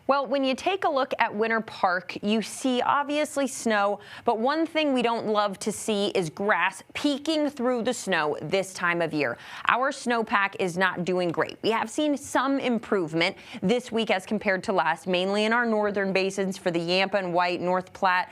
Well, when you take a look at Winter Park, you see obviously snow, but one thing we don't love to see is grass peeking through the snow this time of year. Our snowpack is not doing great. We have seen some improvement this week as compared to last, mainly in our northern basins for the Yampa and White, North Platte,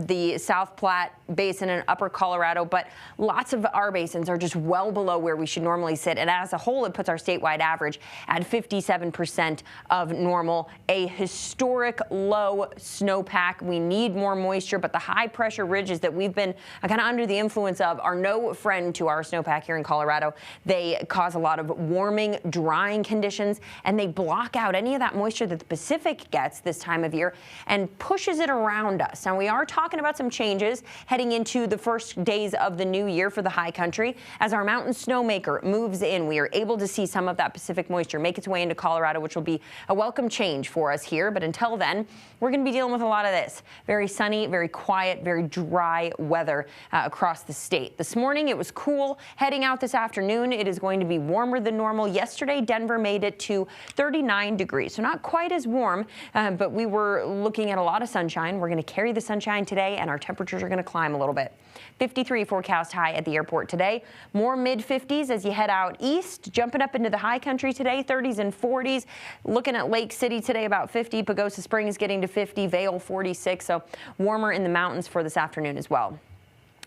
the South Platte Basin and Upper Colorado, but lots of our basins are just well below where we should normally sit, and as a whole, it puts our statewide average at 57% of normal. A historic low snowpack. We need more moisture, but the high pressure ridges that we've been kind of under the influence of are no friend to our snowpack here in Colorado. They cause a lot of warming, drying conditions, and they block out any of that moisture that the Pacific gets this time of year and pushes it around us. Now, we are talking about some changes heading into the first days of the new year for the high country. As our mountain snowmaker moves in, we are able to see some of that Pacific moisture make its way into Colorado, which will be a welcome change for us here. But until then, we're going to be dealing with a lot of this. Very sunny, very quiet, very dry weather across the state. This morning, it was cool. Heading out this afternoon, it is going to be warmer than normal. Yesterday, Denver made it to 39 degrees, so not quite as warm, but we were looking at a lot of sunshine. We're going to carry the sunshine today, and our temperatures are going to climb a little bit. 53 forecast high at the airport today. More mid-50s as you head out east, jumping up into the high country today, 30s and 40s. Looking at Lake City today, about 50. Pagosa Springs getting to 50. Vail 46. So warmer in the mountains for this afternoon as well.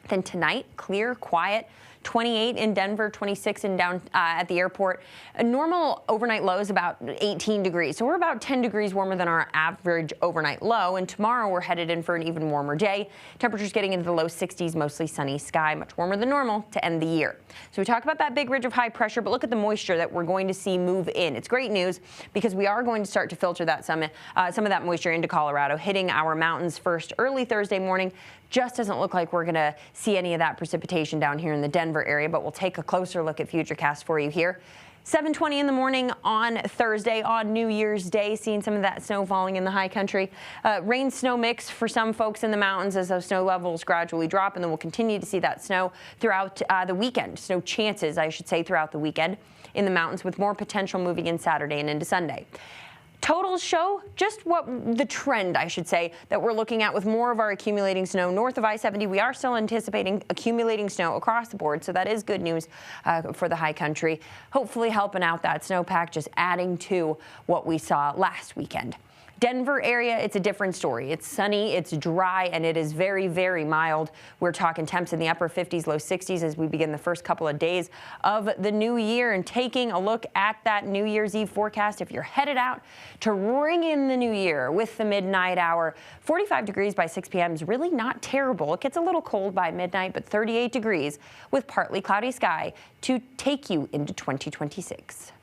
Then tonight, clear, quiet. 28 in Denver, 26 in down at the airport. A normal overnight low is about 18 degrees. So we're about 10 degrees warmer than our average overnight low. And tomorrow we're headed in for an even warmer day. Temperatures getting into the low 60s, mostly sunny sky, much warmer than normal to end the year. So we talk about that big ridge of high pressure, but look at the moisture that we're going to see move in. It's great news because we are going to start to filter that some of that moisture into Colorado, hitting our mountains first early Thursday morning. Just doesn't look like we're going to see any of that precipitation down here in the Denver area, but we'll take a closer look at Futurecast for you here. 7:20 in the morning on Thursday, on New Year's Day, seeing some of that snow falling in the high country. Rain snow mix for some folks in the mountains as those snow levels gradually drop, and then we'll continue to see that snow throughout the weekend. Snow chances, I should say, throughout the weekend in the mountains, with more potential moving in Saturday and into Sunday. Totals show just what the trend, I should say, that we're looking at with more of our accumulating snow north of I-70. We are still anticipating accumulating snow across the board, so that is good news for the high country. Hopefully helping out that snowpack, just adding to what we saw last weekend. Denver area, it's a different story. It's sunny, it's dry, and it is very, very mild. We're talking temps in the upper 50s, low 60s as we begin the first couple of days of the new year. And taking a look at that New Year's Eve forecast, if you're headed out to ring in the new year with the midnight hour, 45 degrees by 6 p.m. is really not terrible. It gets a little cold by midnight, but 38 degrees with partly cloudy sky to take you into 2026.